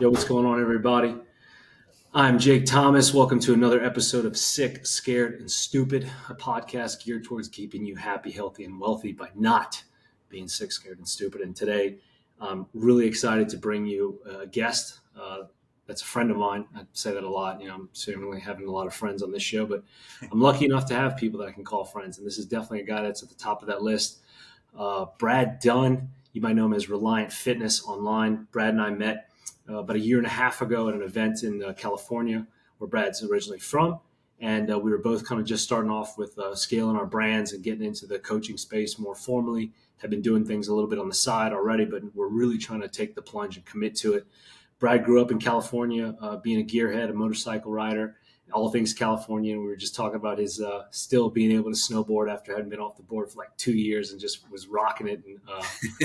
Yo, what's going on, everybody? I'm Jake Thomas. Welcome to another episode of Sick, Scared, and Stupid, a podcast geared towards keeping you happy, healthy, and wealthy by not being sick, scared, and stupid. And today, I'm really excited to bring you a guest that's a friend of mine. I say that a lot. I'm certainly having a lot of friends on this show, but I'm lucky enough to have people that I can call friends. And this is definitely a guy that's at the top of that list. Brad Dunn, you might know him as Reliant Fitness online. Brad and I met about a year and a half ago at an event in California where Brad's originally from. And we were both kind of just starting off with scaling our brands and getting into the coaching space more formally. Have been doing things a little bit on the side already, but we're really trying to take the plunge and commit to it. Brad grew up in California, being a gearhead, a motorcycle rider, all things California. And we were just talking about his still being able to snowboard after having been off the board for like 2 years and just was rocking it in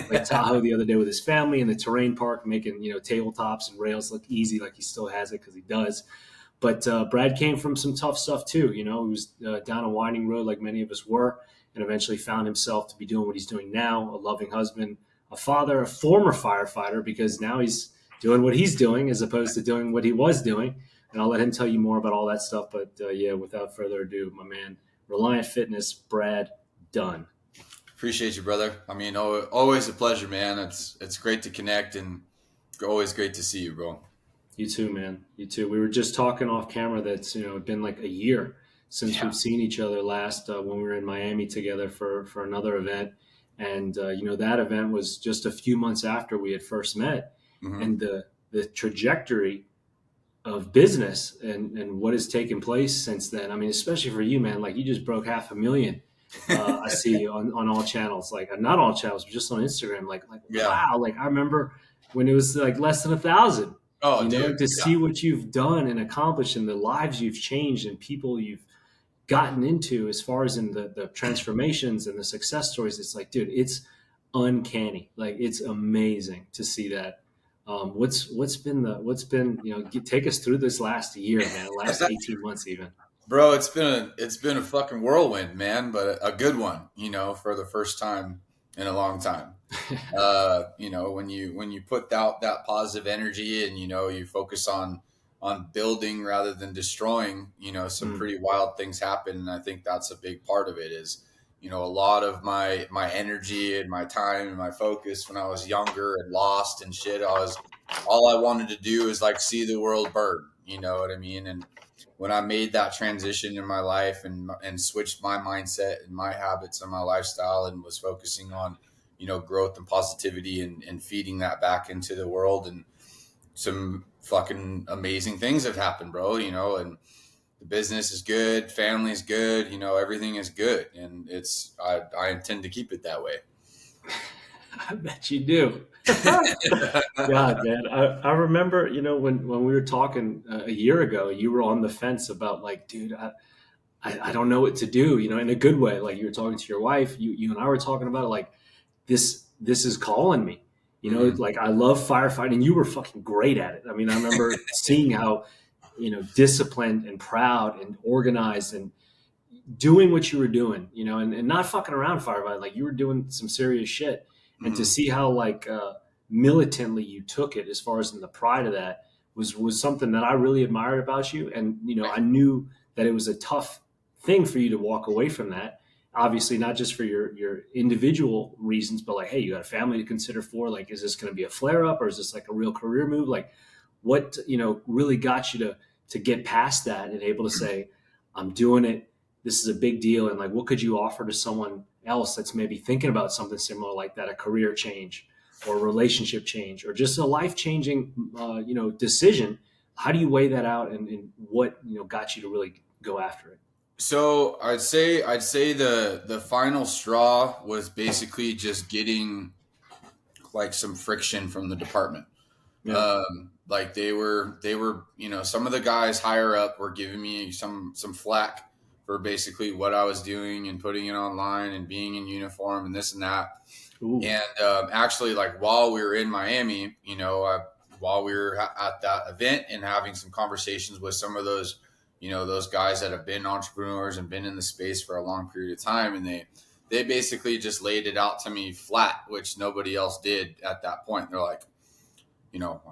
like Tahoe the other day with his family in the terrain park, making, tabletops and rails look easy like he still has it because he does. But Brad came from some tough stuff too. He was down a winding road like many of us were, and eventually found himself to be doing what he's doing now, a loving husband, a father, a former firefighter, because now he's doing what he's doing as opposed to doing what he was doing. And I'll let him tell you more about all that stuff. But without further ado, my man, Reliant Fitness, Brad Dunn. Appreciate you, brother. I mean, always a pleasure, man. It's great to connect and always great to see you, bro. You too, man. You too. We were just talking off camera that's, been like a year since we've seen each other last when we were in Miami together for another event. And, that event was just a few months after we had first met. Mm-hmm. And the trajectory of business and what has taken place since then. I mean, especially for you, man, like you just broke 500,000. I see on all channels, like not all channels, but just on Instagram. Like wow. Like I remember when it was like less than 1,000. Oh, dude, to see what you've done and accomplished and the lives you've changed and people you've gotten into as far as in the transformations and the success stories. It's like, dude, it's uncanny. Like it's amazing to see that. What's been take us through this last year, man, last 18 months even. Bro, it's been a fucking whirlwind, man, but a good one, for the first time in a long time. When you put out that positive energy and, you focus on building rather than destroying, some pretty wild things happen. And I think that's a big part of it is, a lot of my energy and my time and my focus when I was younger and lost and shit, all I wanted to do is like see the world burn, you know what I mean? And when I made that transition in my life and switched my mindset and my habits and my lifestyle and was focusing on, growth and positivity and feeding that back into the world, and some fucking amazing things have happened, bro, and the business is good, family is good, everything is good. And I intend to keep it that way. I bet you do. God, man. I remember, when we were talking a year ago, you were on the fence about like, dude, I don't know what to do, in a good way. Like you were talking to your wife, you and I were talking about it, like this is calling me, like I love firefighting. You were fucking great at it. I mean, I remember seeing how, disciplined and proud and organized and doing what you were doing, and not fucking around firefighting. Like you were doing some serious shit. And to see how like militantly you took it, as far as in the pride of that, was something that I really admired about you. And I knew that it was a tough thing for you to walk away from that. Obviously, not just for your individual reasons, but like, hey, you got a family to consider for. Like, is this going to be a flare up, or is this like a real career move? Like, what really got you to get past that and able to say, I'm doing it. This is a big deal. And like, what could you offer to someone else that's maybe thinking about something similar like that, a career change or a relationship change or just a life-changing, decision? How do you weigh that out and what, got you to really go after it? So I'd say the final straw was basically just getting like some friction from the department. Yeah. Like they were, some of the guys higher up were giving me some flack for basically what I was doing and putting it online and being in uniform and this and that. Ooh. And actually, like while we were in Miami, while we were at that event and having some conversations with some of those, those guys that have been entrepreneurs and been in the space for a long period of time, and they basically just laid it out to me flat, which nobody else did at that point. They're like,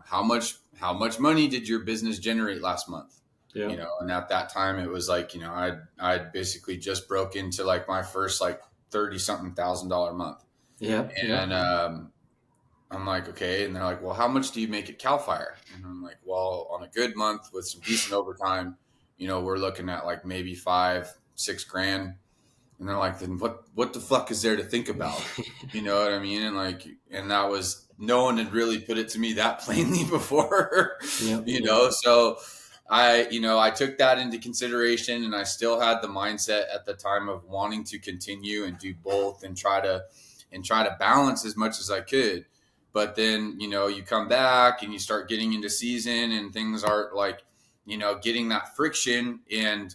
how much money did your business generate last month? Yeah. And at that time it was like, I'd basically just broke into like my first like 30 something $1,000 month. Yeah. Yeah. And I'm like, okay. And they're like, well, how much do you make at Cal Fire? And I'm like, well, on a good month with some decent overtime, we're looking at like maybe 5-6 grand. And they're like, then what the fuck is there to think about? You know what I mean? And like, and that was, no one had really put it to me that plainly before, Yeah. So I took that into consideration, and I still had the mindset at the time of wanting to continue and do both and try to balance as much as I could. But then, you come back and you start getting into season and things are like, getting that friction, and,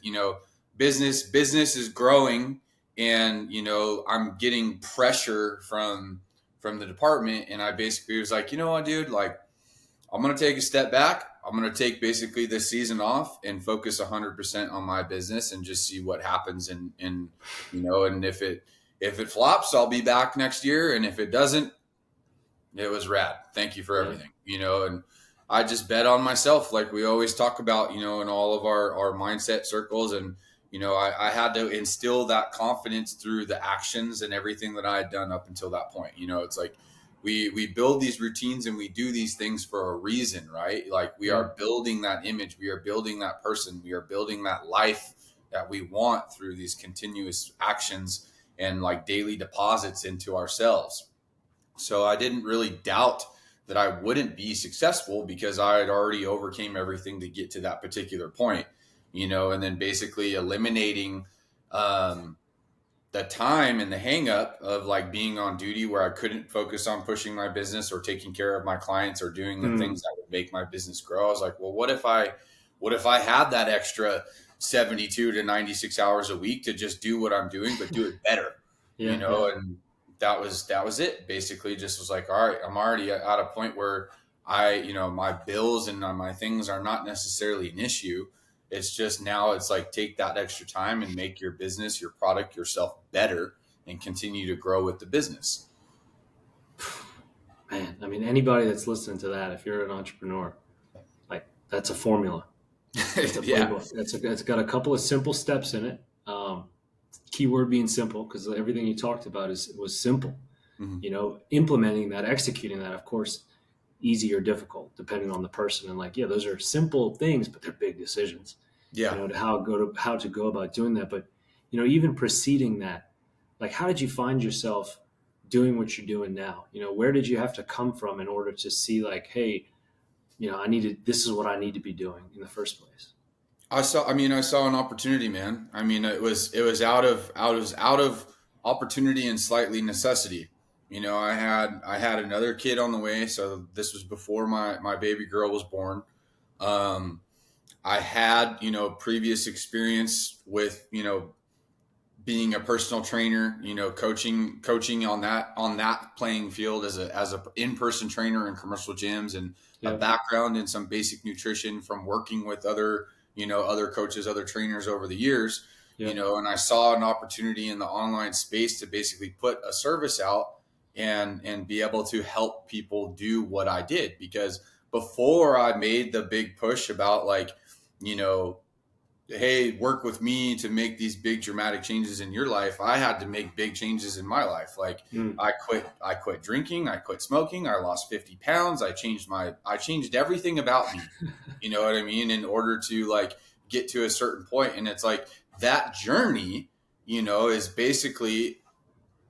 business is growing, and, I'm getting pressure from the department. And I basically was like, you know what, dude, like, I'm going to take a step back. I'm going to take basically this season off and focus 100% on my business and just see what happens. And and if it flops, I'll be back next year. And if it doesn't, it was rad. Thank you for everything, and I just bet on myself. Like we always talk about, in all of our mindset circles. And, I had to instill that confidence through the actions and everything that I had done up until that point. It's like, we build these routines and we do these things for a reason, right? Like we are building that image, we are building that person, we are building that life that we want through these continuous actions and like daily deposits into ourselves. So I didn't really doubt that I wouldn't be successful because I had already overcame everything to get to that particular point, and then basically eliminating the time and the hang up of like being on duty where I couldn't focus on pushing my business or taking care of my clients or doing the things that would make my business grow. I was like, well, what if I had that extra 72 to 96 hours a week to just do what I'm doing, but do it better, and that was it. Basically just was like, all right, I'm already at a point where my bills and my things are not necessarily an issue. It's just now it's like, take that extra time and make your business, your product, yourself better and continue to grow with the business. Man, I mean, anybody that's listening to that, if you're an entrepreneur, like that's a formula. It's a playbook. It's got a couple of simple steps in it. Keyword being simple, because everything you talked about was simple. Mm-hmm. Implementing that, executing that, of course, easy or difficult depending on the person. And like, yeah, those are simple things, but they're big decisions. To how to go about doing that. But even preceding that, like, how did you find yourself doing what you're doing now? Where did you have to come from in order to see like, hey, this is what I need to be doing in the first place? I saw an opportunity, man. I mean, it was out of opportunity and slightly necessity. I had another kid on the way. So this was before my baby girl was born. I had, previous experience with, being a personal trainer, coaching on that playing field as a in-person trainer in commercial gyms, and a background in some basic nutrition from working with other coaches, other trainers over the years, and I saw an opportunity in the online space to basically put a service out and be able to help people do what I did. Because before I made the big push about like, hey, work with me to make these big dramatic changes in your life, I had to make big changes in my life. Like I quit drinking, I quit smoking, I lost 50 pounds. I changed everything about me, you know what I mean? In order to like get to a certain point. And it's like that journey, is basically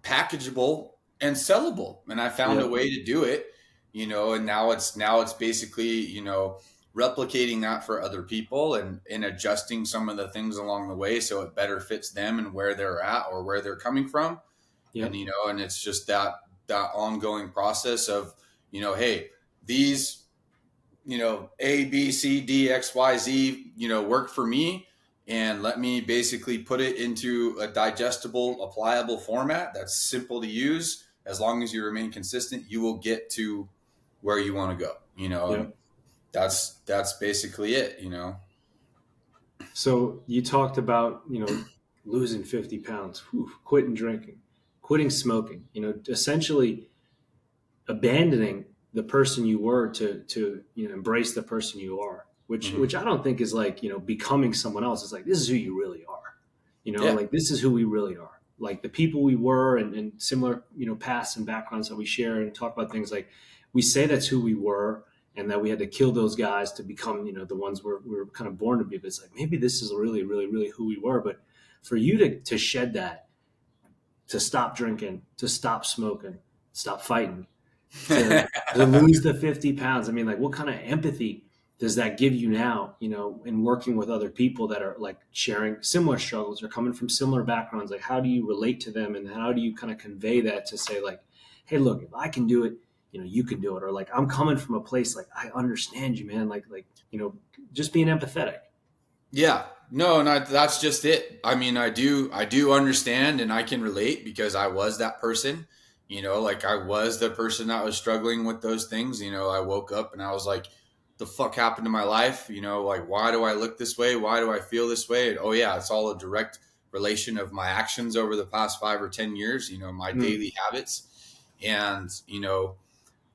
packageable and sellable. And I found a way to do it, and now it's basically, replicating that for other people and adjusting some of the things along the way so it better fits them and where they're at or where they're coming from. And, and it's just that ongoing process of, hey, these, A, B, C, D, X, Y, Z, work for me. And let me basically put it into a digestible, applicable format that's simple to use. As long as you remain consistent, you will get to where you want to go, and that's basically it, So you talked about, losing 50 pounds, quitting drinking, quitting smoking, essentially abandoning the person you were to embrace the person you are, which I don't think is like, becoming someone else. It's like, this is who you really are, Yeah. like this is who we really are. Like the people we were, and similar, pasts and backgrounds that we share and talk about things, like we say that's who we were, and that we had to kill those guys to become, the ones we're kind of born to be. But it's like, maybe this is really, really, really who we were. But for you to shed that, to stop drinking, to stop smoking, stop fighting, to lose the 50 pounds. I mean, like, what kind of empathy does that give you now, in working with other people that are like sharing similar struggles or coming from similar backgrounds? Like, how do you relate to them, and how do you kind of convey that to say, like, hey, look, if I can do it, you can do it. Or like, I'm coming from a place, like, I understand you, man. Like, just being empathetic. Yeah, no, and that's just it. I mean, I do understand, and I can relate because I was that person. Like I was the person that was struggling with those things. I woke up and I was like, "The fuck happened to my life?" Like, why do I look this way? Why do I feel this way? And, oh yeah, it's all a direct relation of my actions over the past 5 or 10 years. My Mm. daily habits, and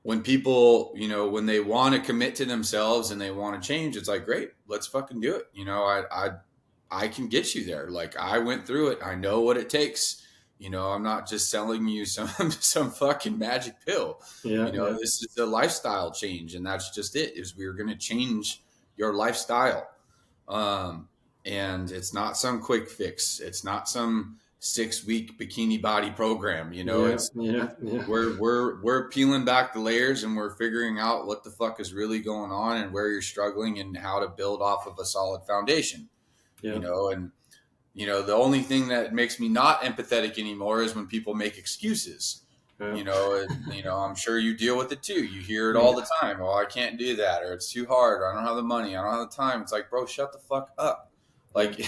when people, when they want to commit to themselves and they want to change, it's like, great, let's fucking do it. I can get you there. Like I went through it. I know what it takes. I'm not just selling you some fucking magic pill. Yeah, yeah, This is a lifestyle change, and that's just it. Is we're going to change your lifestyle. Um, and it's not some quick fix. It's not some 6 week bikini body program. yeah, It's yeah, yeah, we're peeling back the layers, and we're figuring out what the fuck is really going on and where you're struggling and how to build off of a solid foundation. yeah. And the only thing that makes me not empathetic anymore is when people make excuses. Yeah. I'm sure you deal with it too. You hear it Yeah. all the time. Oh, I can't do that, or it's too hard, or I don't have the money, I don't have the time. It's like, bro, shut the fuck up. Yeah. Like,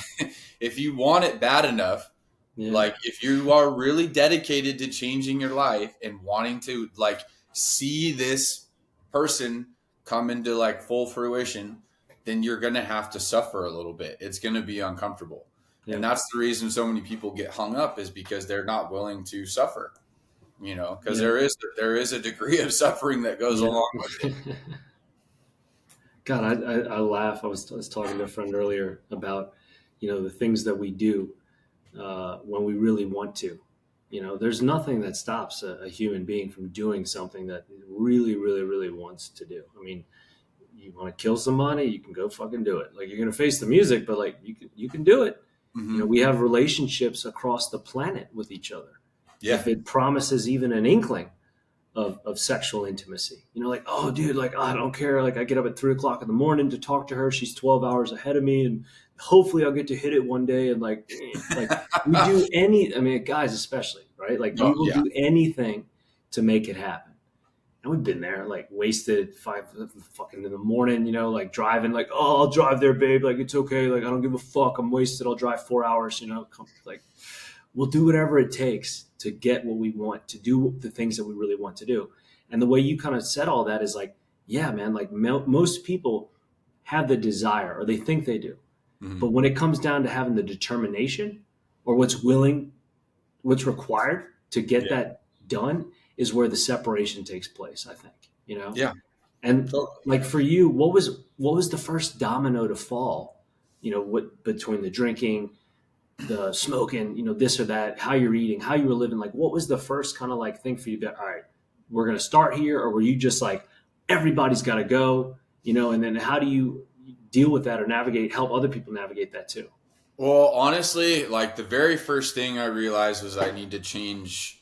if you want it bad enough, Yeah. like if you are really dedicated to changing your life and wanting to like see this person come into like full fruition, then you're going to have to suffer a little bit. It's going to be uncomfortable. Yeah. And that's the reason so many people get hung up, is because they're not willing to suffer, because Yeah. there is a degree of suffering that goes Yeah. along with it. God, I laugh. I was talking to a friend earlier about, the things that we do when we really want to. There's nothing that stops a human being from doing something that it really, really, really wants to do. I mean, you want to kill somebody, you can go fucking do it. Like, you're gonna face the music, but like you can do it. Mm-hmm. We have relationships across the planet with each other. Yeah. If it promises even an inkling of sexual intimacy, like, oh dude, like, oh, I don't care. Like, I get up at 3 o'clock in the morning to talk to her. She's 12 hours ahead of me, and hopefully I'll get to hit it one day. And like we do I mean, guys, especially, right? Like, we Oh, will yeah. do anything to make it happen. And we've been there, like, wasted 5 fucking in the morning, like driving, like, oh, I'll drive there, babe. Like, it's okay. Like, I don't give a fuck. I'm wasted. I'll drive 4 hours, like, we'll do whatever it takes to get what we want, to do the things that we really want to do. And the way you kind of said all that is like, yeah, man, like most people have the desire, or they think they do. Mm-hmm. But when it comes down to having the determination, or what's required to get that done, is where the separation takes place, I think, Yeah. And Totally. like, for you, what was the first domino to fall, what between the drinking, the smoking, this or that, how you're eating, how you were living? Like, what was the first kind of like thing for you that, all right, we're going to start here? Or were you just like, everybody's got to go, and then how do you deal with that, or help other people navigate that too? Well, honestly, like the very first thing I realized was I need to change.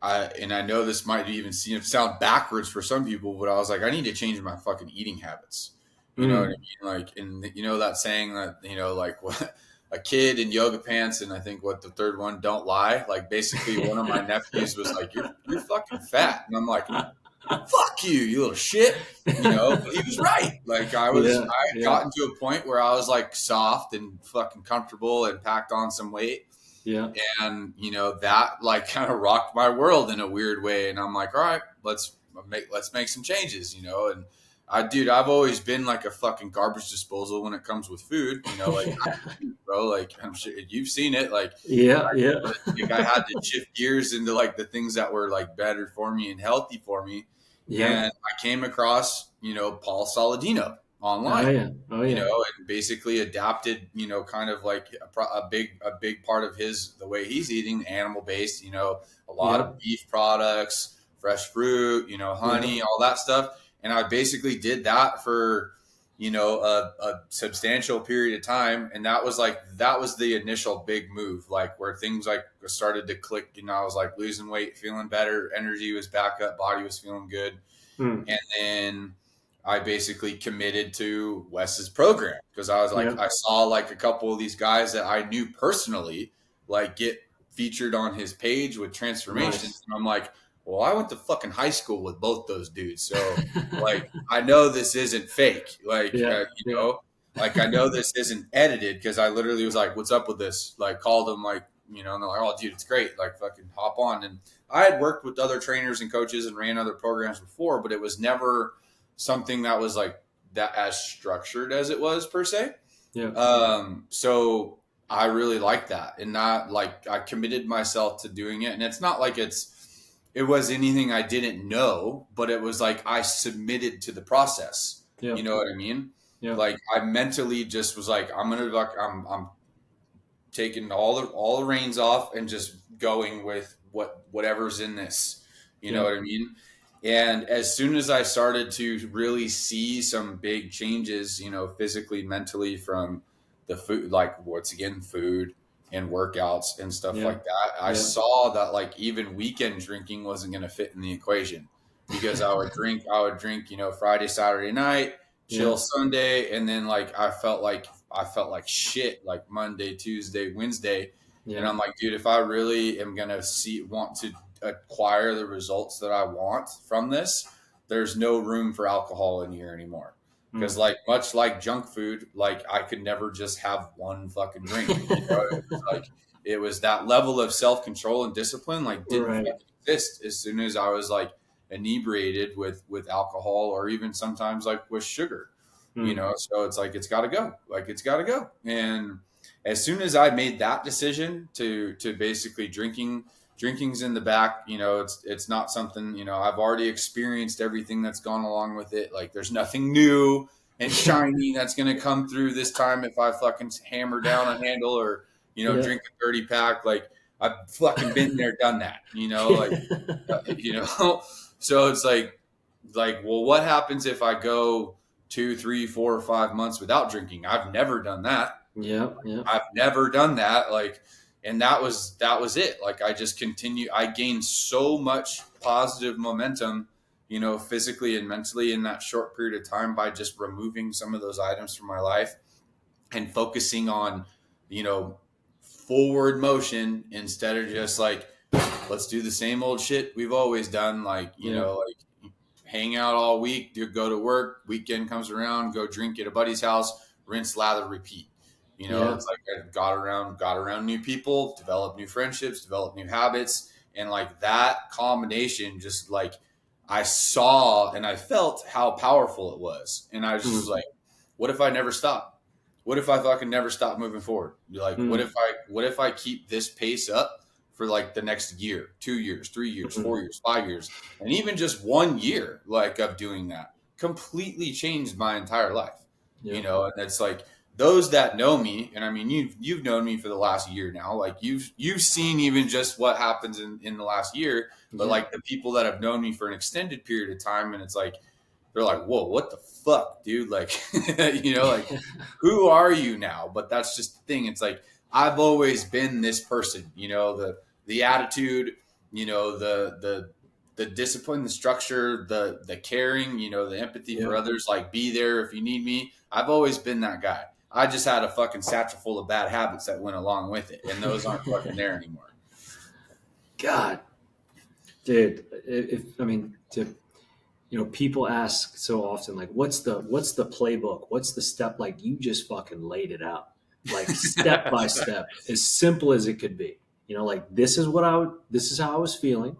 And I know this might even sound backwards for some people, but I was like, I need to change my fucking eating habits. You know what I mean? Like, and that saying that, like what a kid in yoga pants, and I think what the third one, don't lie. Like, basically one of my nephews was like, you're fucking fat. And I'm like, fuck you, you little shit. But he was right. Like, I had gotten to a point where I was like soft and fucking comfortable and packed on some weight. Yeah. And, that like kind of rocked my world in a weird way. And I'm like, all right, let's make some changes, and I've always been like a fucking garbage disposal when it comes with food, like, bro, like, I'm sure you've seen it. Like, Yeah. like I had to shift gears into like the things that were like better for me and healthy for me. Yeah. And I came across, Paul Saladino Oh online, yeah. Oh yeah. and basically adapted, kind of like a big part of the way he's eating, animal based, a lot of Yep. beef products, fresh fruit, Yep. honey, all that stuff. And I basically did that for, a substantial period of time. And that was the initial big move, like where things like started to click. I was like losing weight, feeling better, energy was back up, body was feeling good. Mm. And then I basically committed to Wes's program because I was like, Yep. I saw like a couple of these guys that I knew personally, like get featured on his page with transformations. Nice. And I'm like, well, I went to fucking high school with both those dudes. So like, I know this isn't fake. Like, Yeah. Yeah. like I know this isn't edited because I literally was like, what's up with this? Like called them like, and they're like, oh dude, it's great. Like fucking hop on. And I had worked with other trainers and coaches and ran other programs before, but it was never something that was like that as structured as it was per se. Yeah. So I really like that, and not like I committed myself to doing it. And it's not like it was anything I didn't know, but it was like I submitted to the process. Yeah. You know what I mean? Yeah. Like I mentally just was like, I'm taking all the reins off and just going with whatever's in this. You know Yeah. what I mean? And as soon as I started to really see some big changes, physically, mentally from the food, like once again, food and workouts and stuff Yeah. like that, I Yeah. saw that like even weekend drinking wasn't going to fit in the equation because I would drink, Friday, Saturday night, chill Yeah. Sunday, and then like I felt like shit like Monday, Tuesday, Wednesday, and Yeah. I'm like, dude, if I really am gonna want to acquire the results that I want from this, there's no room for alcohol in here anymore. Because Mm. like much like junk food, like I could never just have one fucking drink. It was that level of self control and discipline like didn't Right. fucking exist as soon as I was like inebriated with alcohol or even sometimes like with sugar. Mm. So it's like it's got to go. And as soon as I made that decision to basically drinking's in the back, it's not something, I've already experienced everything that's gone along with it. Like there's nothing new and shiny that's going to come through this time if I fucking hammer down a handle or Yeah. drink a 30 pack. Like I've fucking been there, done that, like so it's like, well, what happens if I go 2, 3, 4, or 5 months without drinking? I've never done that. Yeah. Yeah. I've never done that. Like, and that was it. Like, I just continue. I gained so much positive momentum, physically and mentally in that short period of time by just removing some of those items from my life and focusing on, forward motion instead of just like, let's do the same old shit we've always done. Like, Yeah. like hang out all week, go to work, weekend comes around, go drink at a buddy's house, rinse, lather, repeat. Yeah. It's like I got around new people, developed new friendships, developed new habits. And like that combination, just like I saw and I felt how powerful it was. And I just was Mm. like, what if I never stop? What if I fucking never stop moving forward? Like, what Mm. if I keep this pace up for like the next year, 2 years, 3 years, Mm. 4 years, 5 years, and even just 1 year, like of doing that completely changed my entire life, Yeah. and it's like those that know me, and I mean, you've known me for the last year now, like you've seen even just what happens in the last year, but Yeah. like the people that have known me for an extended period of time, and it's like, they're like, whoa, what the fuck, dude? Like, like, who are you now? But that's just the thing. It's like, I've always been this person, the attitude, the discipline, the structure, the caring, the empathy for Yeah. others, like be there if you need me. I've always been that guy. I just had a fucking satchel full of bad habits that went along with it, and those aren't fucking there anymore. God, dude. If I mean to, people ask so often, like, what's the playbook? What's the step? Like, you just fucking laid it out, like step by step, as simple as it could be. Like this is this is how I was feeling.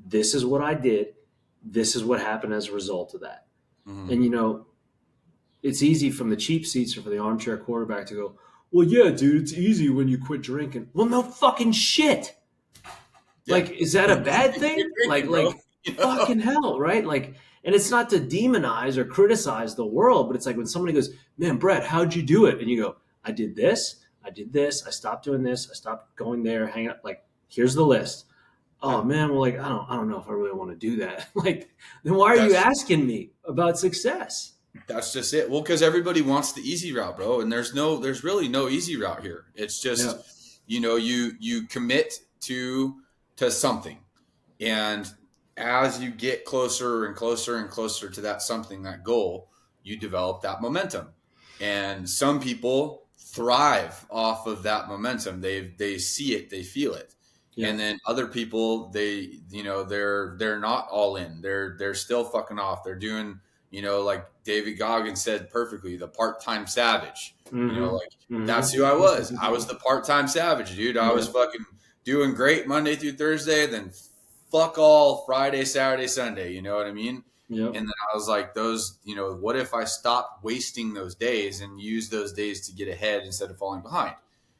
This is what I did. This is what happened as a result of that. Mhm. And it's easy from the cheap seats or for the armchair quarterback to go, well, yeah, dude, it's easy when you quit drinking. Well, no fucking shit. Yeah. Like, is that a bad thing? Quit drinking, Like, bro. fucking hell, right? Like, and it's not to demonize or criticize the world, but it's like when somebody goes, man, Brett, how'd you do it? And you go, I did this, I stopped doing this, I stopped going there, hanging up. Like, here's the list. Oh Yeah. man, well, like, I don't know if I really want to do that. Like, then why are you That's asking me about success? that's just it. Well, because everybody wants the easy route, bro, and there's really no easy route here. It's Yeah. just, you commit to something, and as you get closer and closer and closer to that something, that goal, you develop that momentum. And some people thrive off of that momentum. They see it, they feel it. Yeah. And then other people, they're not all in. They're still fucking off. They're doing, like David Goggins said perfectly, the part-time savage. Mm-hmm. Like that's who I was. I was Mm-hmm. the part-time savage, dude. I Yeah. was fucking doing great Monday through Thursday, then fuck all Friday, Saturday, Sunday. You know what I mean? Yep. And then I was like, what if I stopped wasting those days and use those days to get ahead instead of falling behind?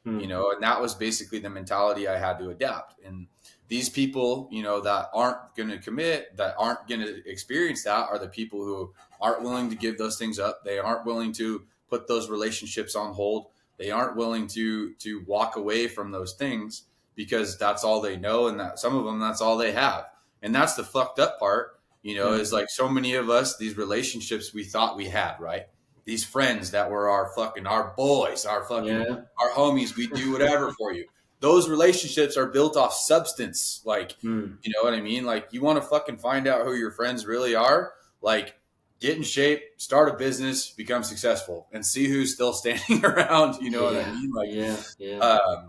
Mm. And that was basically the mentality I had to adapt. And these people, that aren't going to commit, that aren't going to experience that, are the people who aren't willing to give those things up. They aren't willing to put those relationships on hold. They aren't willing to walk away from those things because that's all they know, and that some of them, that's all they have. And that's the fucked up part, Yeah. is like so many of us, these relationships we thought we had, right? These friends that were our boys, our Yeah. homies, we do whatever for you. Those relationships are built off substance. Like, Mm. you know what I mean? Like, you want to fucking find out who your friends really are? Like, get in shape, start a business, become successful, and see who's still standing around. You know what I Yeah. mean? Like, Yeah. Yeah.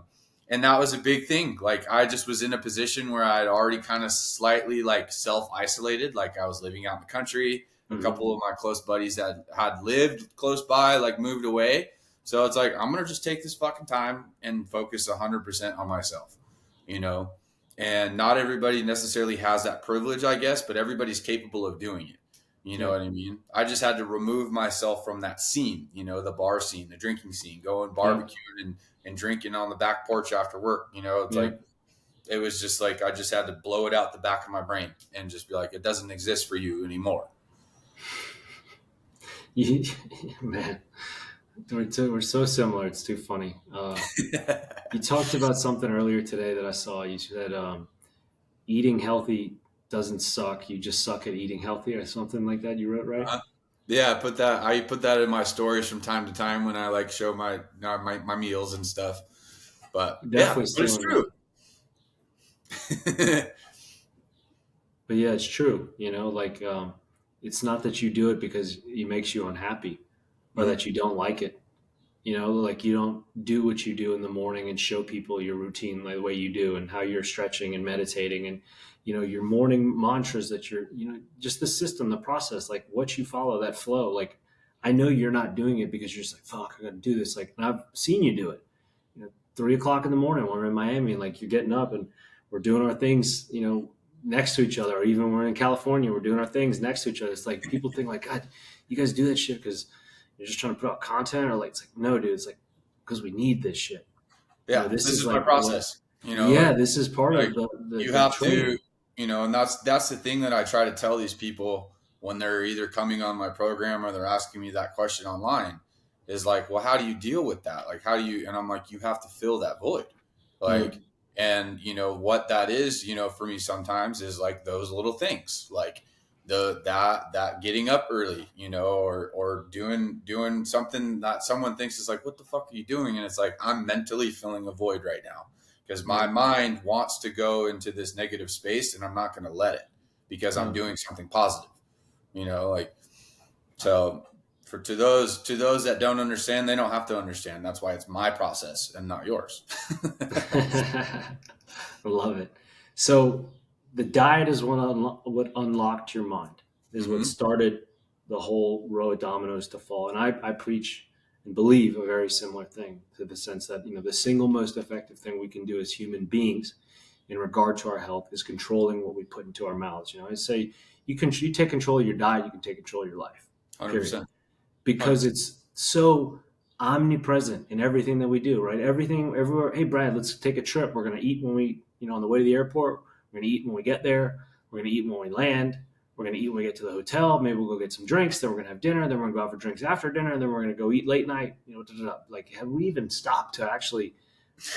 and that was a big thing. Like, I just was in a position where I'd already kind of slightly like self-isolated. Like, I was living out in the country. A Mm-hmm. couple of my close buddies that had lived close by, like, moved away. So it's like, I'm going to just take this fucking time and focus 100% on myself, you know? And not everybody necessarily has that privilege, I guess, but everybody's capable of doing it. You know Yeah. what I mean? I just had to remove myself from that scene, the bar scene, the drinking scene, going Yeah. barbecuing and drinking on the back porch after work. It's Yeah. like, it was just like, I just had to blow it out the back of my brain and just be like, it doesn't exist for you anymore. Man, we're so similar. It's too funny. You talked about something earlier today that I saw. You said eating healthy doesn't suck. You just suck at eating healthy, or something like that. You wrote, right? Yeah, I put that in my stories from time to time when I like show my meals and stuff. But yeah, Definitely but it's stealing true. that. But yeah, it's true. Like it's not that you do it because it makes you unhappy or Mhm. that you don't like it. Like you don't do what you do in the morning and show people your routine the way you do and how you're stretching and meditating and, your morning mantras that you're, just the system, the process, like what you follow, that flow. Like, I know you're not doing it because you're just like, fuck, I got to do this. Like, and I've seen you do it, 3 o'clock in the morning when we're in Miami, and like you're getting up and we're doing our things, next to each other, or even when we're in California, we're doing our things next to each other. It's like people think like, God, you guys do that shit because you're just trying to put out content, or like, it's like, no, dude, it's like, because we need this shit. Yeah, This this is is my like what, process. yeah, this is part Like of you the have to, training. and that's the thing that I try to tell these people when they're either coming on my program or they're asking me that question online is like, well, how do you deal with that? Like, how do you? And I'm like, you have to fill that void, Yeah. like, and what that is, for me sometimes is like those little things, like that getting up early, or doing something that someone thinks is like, what the fuck are you doing? And it's like, I'm mentally filling a void right now because my Yeah. mind wants to go into this negative space and I'm not going to let it because I'm Yeah. doing something positive, like, so to those that don't understand, they don't have to understand. That's why it's my process and not yours. I love it. So the diet is what unlocked your mind, is what Hmm. started the whole row of dominoes to fall. And I preach and believe a very similar thing, to the sense that, the single most effective thing we can do as human beings in regard to our health is controlling what we put into our mouths. I say you take control of your diet, you can take control of your life, period. 100%. Because it's so omnipresent in everything that we do, right? Everything, everywhere. Hey, Brad, let's take a trip. We're going to eat when we, on the way to the airport. We're going to eat when we get there. We're going to eat when we land. We're going to eat when we get to the hotel. Maybe we'll go get some drinks. Then we're going to have dinner. Then we're going to go out for drinks after dinner. And then we're going to go eat late night. Like, have we even stopped to actually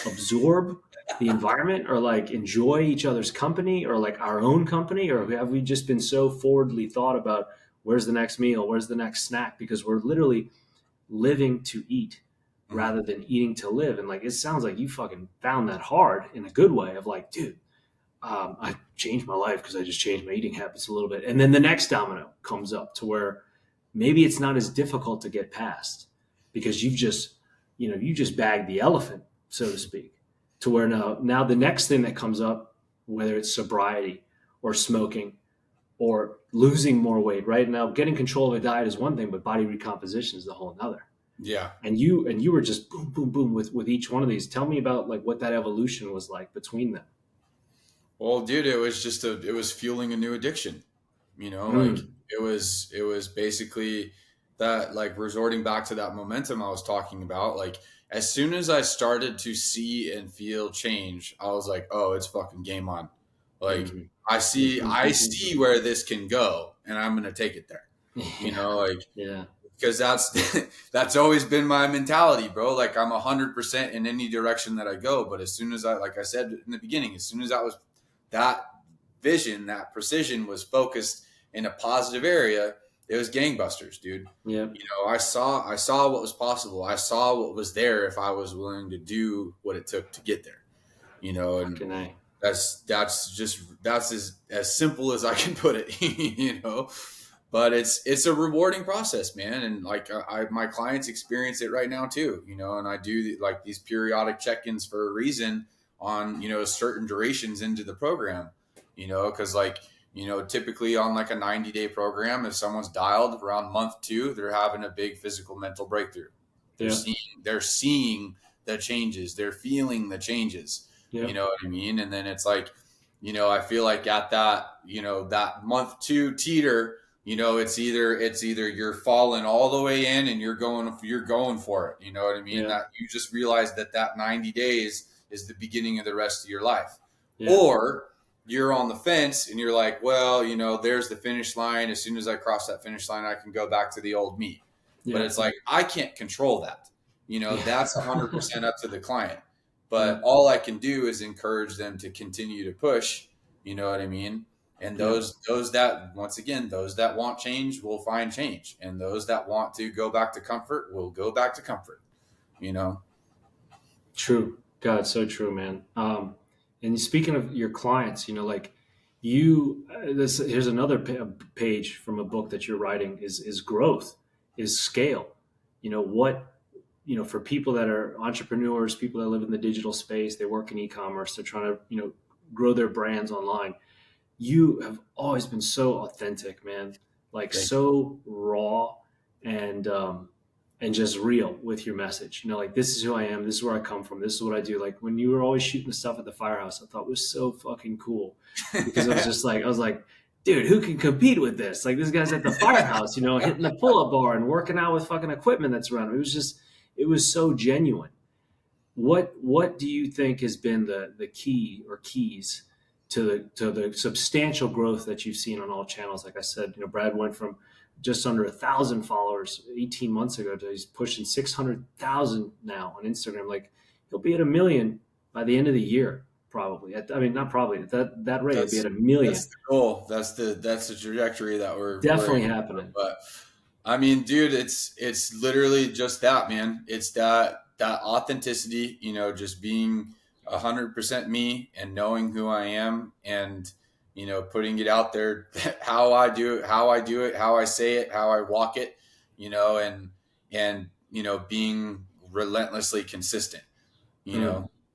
absorb the environment or like enjoy each other's company or like our own company? Or have we just been so forwardly thought about where's the next meal? Where's the next snack? Because we're literally living to eat rather than eating to live. And like, it sounds like you fucking found that hard in a good way of like, dude, I changed my life because I just changed my eating habits a little bit. And then the next domino comes up to where maybe it's not as difficult to get past because you just bagged the elephant, so to speak, to where now the next thing that comes up, whether it's sobriety or smoking or losing more weight, right? Now getting control of a diet is one thing, but body recomposition is the whole another. Yeah. And you were just boom, boom, boom with each one of these. Tell me about like what that evolution was like between them. Well, dude, it was fueling a new addiction, like it was basically that, like, resorting back to that momentum I was talking about. Like, as soon as I started to see and feel change, I was like, oh, it's fucking game on. Like, I see where this can go and I'm going to take it there, like, yeah, because that's always been my mentality, bro. Like, I'm 100% in any direction that I go. But as soon as like I said in the beginning, as soon as that vision, that precision was focused in a positive area, it was gangbusters, dude. Yeah. I saw what was possible. I saw what was there if I was willing to do what it took to get there, and that's as simple as I can put it, but it's a rewarding process, man. And like my clients experience it right now too, and I do like these periodic check-ins for a reason on, certain durations into the program, because like, typically on like a 90-day program, if someone's dialed around month 2, they're having a big physical mental breakthrough. They're seeing the changes. They're feeling the changes. Yeah. You know what I mean? And then it's like, I feel like at that, that month 2 teeter, it's either you're falling all the way in and you're going for it. You know what I mean? Yeah. That you just realize that 90 days is the beginning of the rest of your life. Yeah. Or you're on the fence and you're like, well, there's the finish line. As soon as I cross that finish line, I can go back to the old me. Yeah. But it's like, I can't control that. That's 100% up to the client. But all I can do is encourage them to continue to push. You know what I mean? And those that, once again, those that want change will find change. And those that want to go back to comfort will go back to comfort, True. God, so true, man. And speaking of your clients, like here's another page from a book that you're writing is growth, is scale. For people that are entrepreneurs, people that live in the digital space, they work in e-commerce, they're trying to, grow their brands online. You have always been so authentic, man, like so raw and just real with your message. Like, this is who I am. This is where I come from. This is what I do. Like, when you were always shooting the stuff at the firehouse, I thought it was so fucking cool because I was like, dude, who can compete with this? Like, this guy's at the firehouse, hitting the pull-up bar and working out with fucking equipment that's around him. It was so genuine. What do you think has been the key or keys to the substantial growth that you've seen on all channels? Like I said, Brad went from just under 1,000 followers 18 months ago to he's pushing 600,000 now on Instagram. Like, he'll be at 1 million by the end of the year, probably. Not probably. At that rate, he'll be at 1 million. That's the goal. That's the trajectory that we're definitely happening. But I mean, dude, it's literally just that, man. It's that authenticity, just being 100% me and knowing who I am and, putting it out there, how I do it, how I say it, how I walk it, and being relentlessly consistent,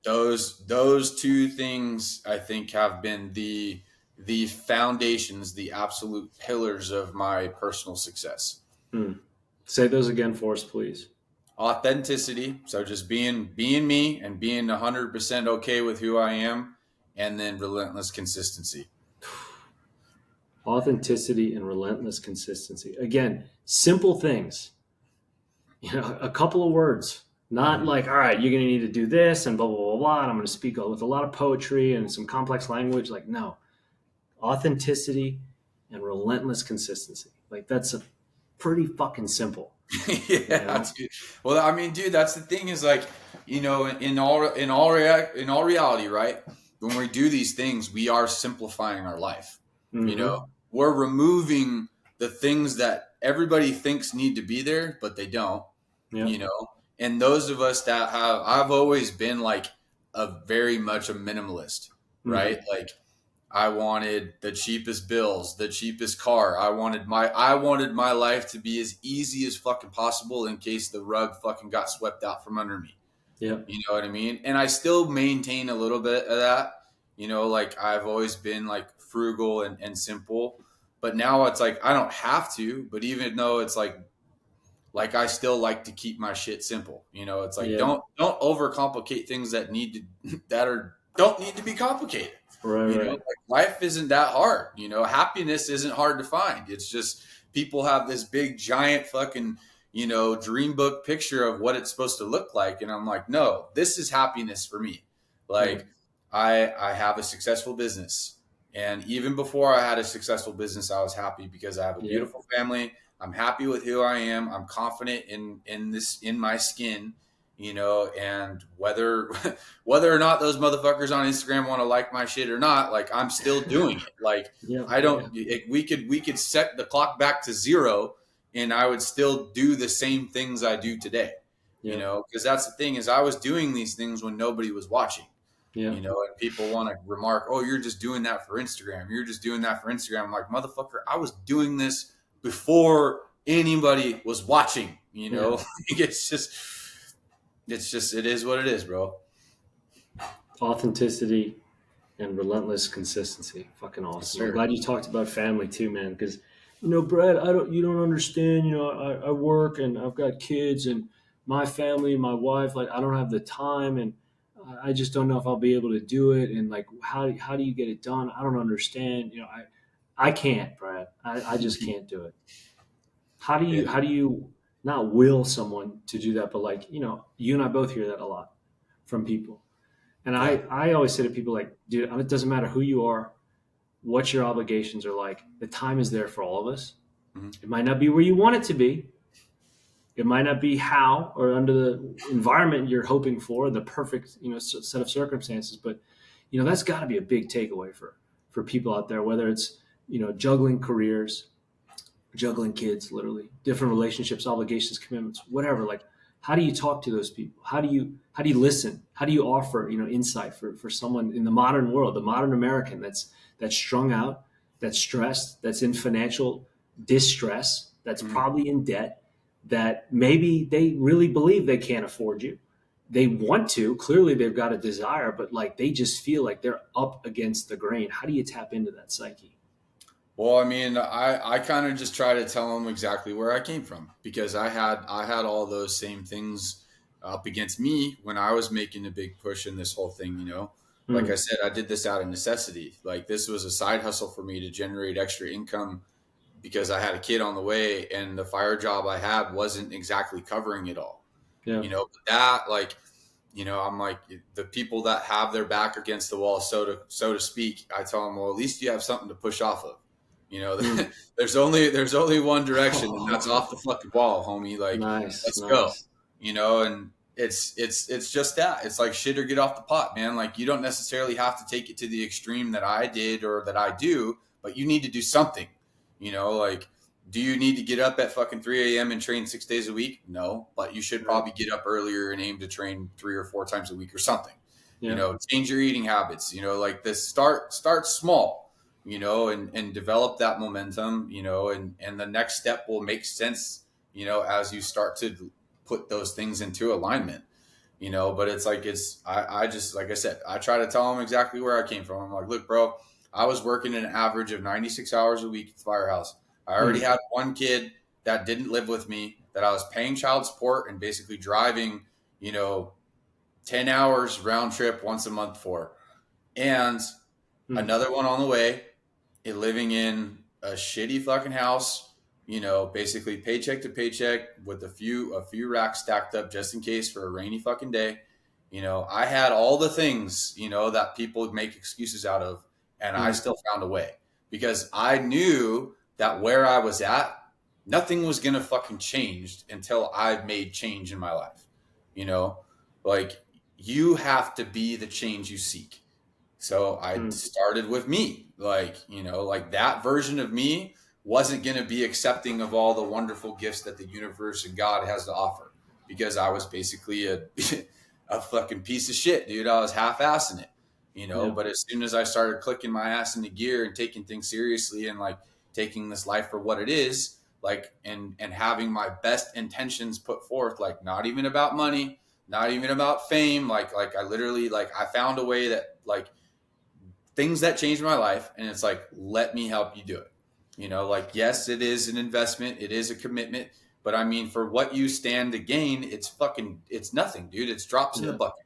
those two things I think have been the foundations, the absolute pillars of my personal success. Say those again for us, please. Authenticity. So just being me and being 100% okay with who I am, and then relentless consistency. Authenticity and relentless consistency. Again, simple things, a couple of words, not like, all right, you're going to need to do this and blah, blah, blah, blah. And I'm going to speak with a lot of poetry and some complex language. Like, no, authenticity and relentless consistency. Like that's a pretty fucking simple, you Yeah, know? dude. Well, I mean, dude, that's the thing is like, in all reality, right? When we do these things, we are simplifying our life. You know, Mm-hmm. we're removing the things that everybody thinks need to be there, but they don't. You Yep. know, and those of us that have, I've always been like a very much a minimalist, right? Mm-hmm. Like I wanted the cheapest bills, the cheapest car. I wanted my life to be as easy as fucking possible in case the rug fucking got swept out from under me. Yep. You know what I mean? And I still maintain a little bit of that. Like I've always been like frugal and simple. But now it's like I don't have to, but even though it's like I still like to keep my shit simple. It's like Yeah. don't overcomplicate things that need to that are don't need to be complicated. Right. Right. Like life isn't that hard. Happiness isn't hard to find. It's just people have this big giant fucking dream book picture of what it's supposed to look like, and I'm like, no, this is happiness for me. Yeah. Like I have a successful business, and even before I had a successful business, I was happy because I have a Yeah. beautiful family. I'm happy with who I am. I'm confident in my skin, and whether whether or not those motherfuckers on Instagram want to like my shit or not, like I'm still doing it. Like Yeah. I Yeah. don't we could set the clock back to zero and I would still do the same things I do today. Yeah. Because that's the thing is I was doing these things when nobody was watching. Yeah. And people want to remark, oh, you're just doing that for Instagram. You're just doing that for Instagram. I'm like, motherfucker, I was doing this before anybody was watching, Yeah. it's just, it is what it is, bro. Authenticity and relentless consistency. Fucking Yes, awesome. I'm sir. glad you talked about family too, man. Because Brad, you don't understand. I work and I've got kids and my family, my wife. Like, I don't have the time, and I just don't know if I'll be able to do it. And like, how do you get it done? I don't understand. I can't, Brad. I just can't do it. Yeah. How do you not will someone to do that, but like, you and I both hear that a lot from people. And Yeah. I always say to people like, dude, it doesn't matter who you are, what your obligations are like. The time is there for all of us. Mhm. It might not be where you want it to be. It might not be how or under the environment you're hoping for, the perfect, set of circumstances. But, that's got to be a big takeaway for people out there, whether it's, juggling careers, juggling kids, literally different relationships, obligations, commitments, whatever. Like, how do you talk to those people? How do you listen? How do you offer insight for someone in the modern world, the modern American that's strung out, that's stressed, that's in financial distress, that's Mhm. probably in debt, that maybe they really believe they can't afford you. They want to, clearly they've got a desire, but like they just feel like they're up against the grain. How do you tap into that psyche? Well, I mean, I kind of just try to tell them exactly where I came from because I had all those same things up against me when I was making a big push in this whole thing. Like I Mm, said, I did this out of necessity. Like this was a side hustle for me to generate extra income because I had a kid on the way, and the fire job I had wasn't exactly covering it all. yeah, But that like I'm like the people that have their back against the wall, so to speak. I tell them, well, at least you have something to push off of. You know, mm. there's only one direction, and that's off the Oh, fucking wall, homie. Like, nice, let's go. nice. And it's just that. It's like shit or get off the pot, man. Like you don't necessarily have to take it to the extreme that I did or that I do, but you need to do something. Like do you need to get up at fucking 3 a.m. and train 6 days a week? No, but you should Right. probably get up earlier and aim to train 3 or 4 times a week or something. Yeah. Change your eating habits. Like this. Start small. And develop that momentum. And the next step will make sense. As you start to put those things into alignment. But I just like I said, I try to tell them exactly where I came from. I'm like, look, bro, I was working an average of 96 hours a week at the firehouse. I already Mm, had one kid that didn't live with me that I was paying child support and basically driving, you know, 10 hours round trip once a month for. And mm, another one on the way, living in a shitty fucking house, basically paycheck to paycheck with a few racks stacked up just in case for a rainy fucking day. I had all the things, that people make excuses out of, and I mm. still found a way. because I knew that where I was at, nothing was going to fucking change until I made change in my life. You know, like you have to be the change you seek. So I Mm. started with me, like, like that version of me wasn't going to be accepting of all the wonderful gifts that the universe and God has to offer, because I was basically a fucking piece of shit, dude. I was half-assing it, Yeah. but as soon as I started clicking my ass into gear and taking things seriously and like taking this life for what it is, like, and having my best intentions put forth, like not even about money, not even about fame, like I literally, like I found a way that like things that changed my life, and it's like, let me help you do it. Like, yes, it is an investment, it is a commitment, but I mean, for what you stand to gain, it's nothing, dude. It's drops in the Yeah. bucket.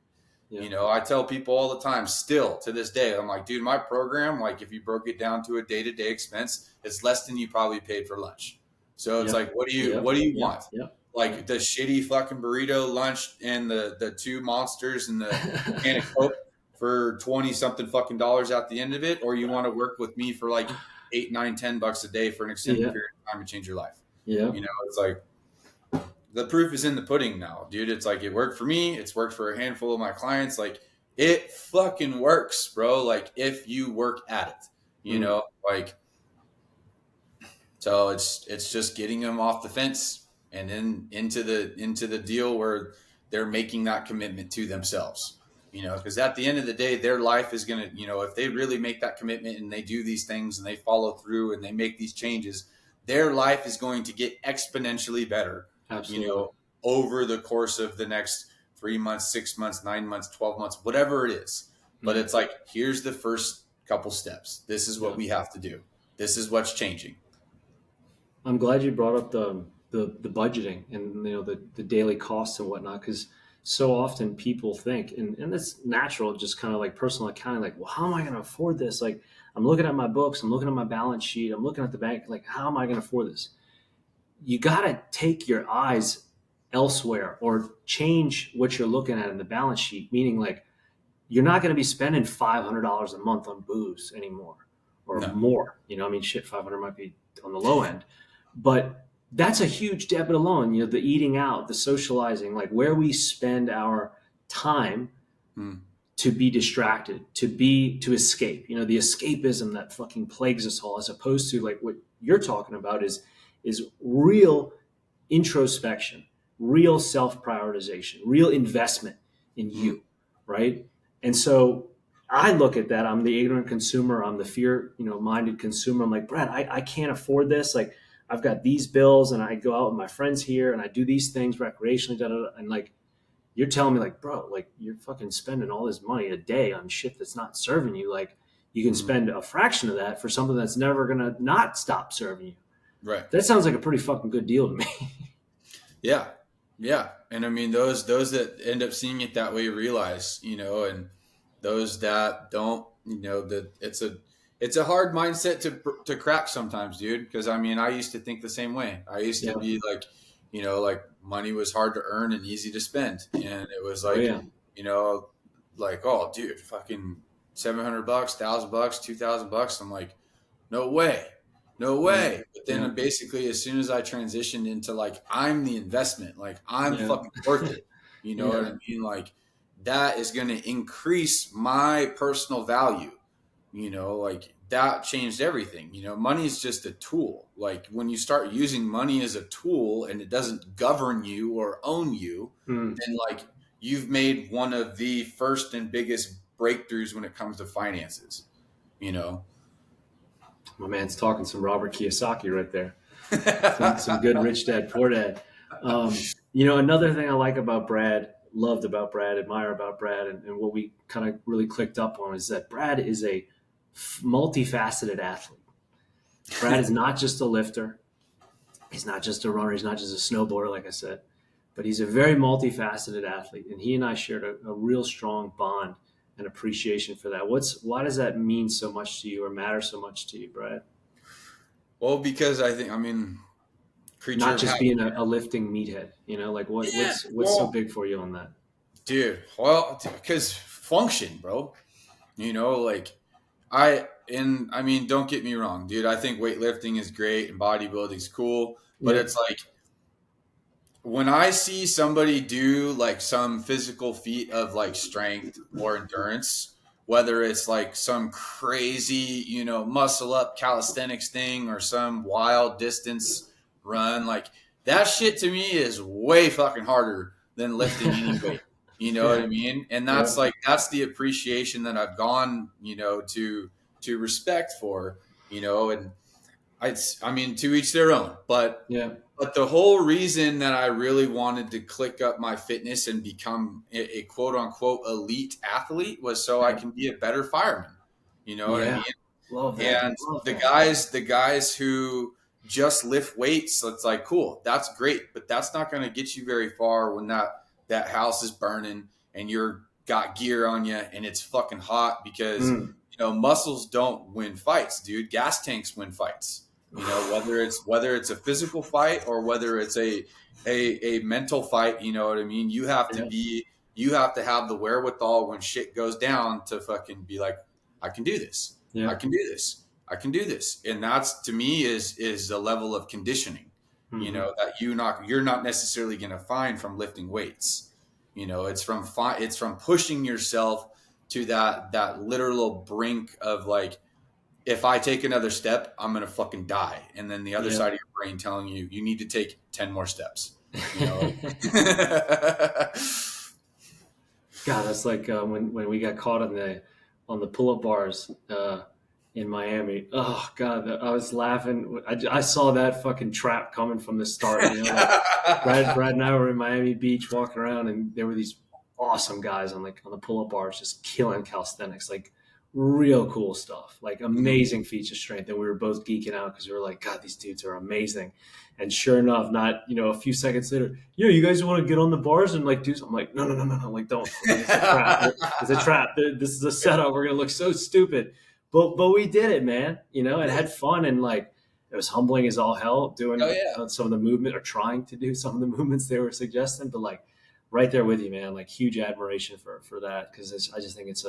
Yeah. I tell people all the time, still to this day, I'm like, dude, my program, like if you broke it down to a day-to-day expense, it's less than you probably paid for lunch. So it's Yeah. like, what do you Yeah. what do you Yeah. want? Yeah. Like the shitty fucking burrito lunch and the two monsters and the can of Coke for 20 something fucking dollars at the end of it, or you want to work with me for like 8, 9, $10 a day for an extended Yeah. period of time to change your life. Yeah. It's like the proof is in the pudding now, dude. It's like it worked for me, it's worked for a handful of my clients. Like it fucking works, bro. Like if you work at it, Mm. like so it's just getting them off the fence and then into the deal where they're making that commitment to themselves. Because at the end of the day, their life is gonna, if they really make that commitment and they do these things and they follow through and they make these changes, their life is going to get exponentially better, Absolutely. over the course of the next 3 months, 6 months, 9 months, 12 months, whatever it is. But Mm. it's like, here's the first couple steps. This is what Yeah. we have to do. This is what's changing. I'm glad you brought up the budgeting and the daily costs and whatnot, because so often people think, and it's natural, just kind of like personal accounting, like, well, how am I going to afford this? Like, I'm looking at my books, I'm looking at my balance sheet, I'm looking at the bank, like, how am I going to afford this? You got to take your eyes elsewhere or change what you're looking at in the balance sheet, meaning like you're not going to be spending $500 a month on booze anymore or No. more. I mean, shit, 500 might be on the low end, but that's a huge debit alone. The eating out, the socializing, like where we spend our time Mm. to be distracted, to escape, the escapism that fucking plagues us all, as opposed to like what you're talking about is real introspection, real self prioritization, real investment in Mm. you, right? And so I look at that. I'm the ignorant consumer. I'm the fear, minded consumer. I'm like, Brad, I can't afford this. Like, I've got these bills, and I go out with my friends here, and I do these things recreationally, and like, you're telling me, like, bro, like you're fucking spending all this money a day on shit that's not serving you. Like, you can Mm. spend a fraction of that for something that's never gonna not stop serving you. Right. That sounds like a pretty fucking good deal to me. Yeah. Yeah. And I mean, those that end up seeing it that way realize, and those that don't, that it's a hard mindset to crack sometimes, dude. Because I mean, I used to think the same way. I used to Yeah. be like, like money was hard to earn and easy to spend, and it was Oh like, yeah. you know, like, oh, dude, fucking $700, $1,000, $2,000. I'm like, no way. No Mm. way. But Yeah. then basically, as soon as I transitioned into like, I'm the investment, like, I'm Yeah. fucking worth it. You know what Yeah. I mean? Like, that is going to increase my personal value. Like, that changed everything. Money is just a tool. Like, when you start using money as a tool and it doesn't govern you or own you, Mm. then like, you've made one of the first and biggest breakthroughs when it comes to finances, you know? My man's talking some Robert Kiyosaki right there. Some good rich dad, poor dad. Another thing I like about Brad, loved about Brad, admire about Brad, and what we kind of really clicked up on is that Brad is a multifaceted athlete. Brad is not just a lifter. He's not just a runner. He's not just a snowboarder, like I said, but he's a very multifaceted athlete. And he and I shared a real strong bond and appreciation for that. Why does that mean so much to you or matter so much to you, Brad? Well, because I mean, creature Not of just habit. being a lifting meathead, like Yeah. what's so Well, big for you on that? dude, well, because function, bro. Like, I and I mean, don't get me wrong, dude. I think weightlifting is great and bodybuilding is cool, but Yeah. it's like when I see somebody do like some physical feat of like strength or endurance, whether it's like some crazy, muscle up calisthenics thing or some wild distance run, like that shit to me is way fucking harder than lifting any weight. You know what Yeah. I mean? And Yeah. that's the appreciation that I've gone, to respect for, and I mean, to each their own, Yeah. but the whole reason that I really wanted to click up my fitness and become a quote unquote elite athlete was so I Yeah. can be a better fireman. You know what I Yeah. mean? Love that. And Love the that. guys who just lift weights, it's like, cool, that's great, but that's not going to get you very far when that house is burning and you're got gear on you and it's fucking hot because Mm. muscles don't win fights, dude. Gas tanks win fights. Whether it's a physical fight or whether it's a mental fight, you know what I mean? Yeah. You have to have the wherewithal when shit goes down to fucking be like, I can do this. I Yeah. can do this. I can do this. And that's to me is a level of conditioning, Mm-hmm. that you're not necessarily going to find from lifting weights. It's from pushing yourself to that literal brink of like, if I take another step, I'm gonna fucking die. And then the other Yeah. side of your brain telling you need to take 10 more steps. You know. God, that's like when we got caught on the pull-up bars in Miami. Oh God, I was laughing. I saw that fucking trap coming from the start. Like Brad and I were in Miami Beach walking around, and there were these awesome guys on the pull-up bars just killing calisthenics, like real cool stuff, like amazing feats of strength. And we were both geeking out because we were like, God, these dudes are amazing. And sure enough, not a few seconds later, yeah, you guys want to get on the bars and like do something? I'm like, no, like don't. Like, it's a trap. It's a trap. This is a setup. We're gonna look so stupid, but we did it, man. And had fun, and like it was humbling as all hell doing Oh yeah. some of the movement or trying to do some of the movements they were suggesting. But like right there with you, man. Like huge admiration for that because I just think it's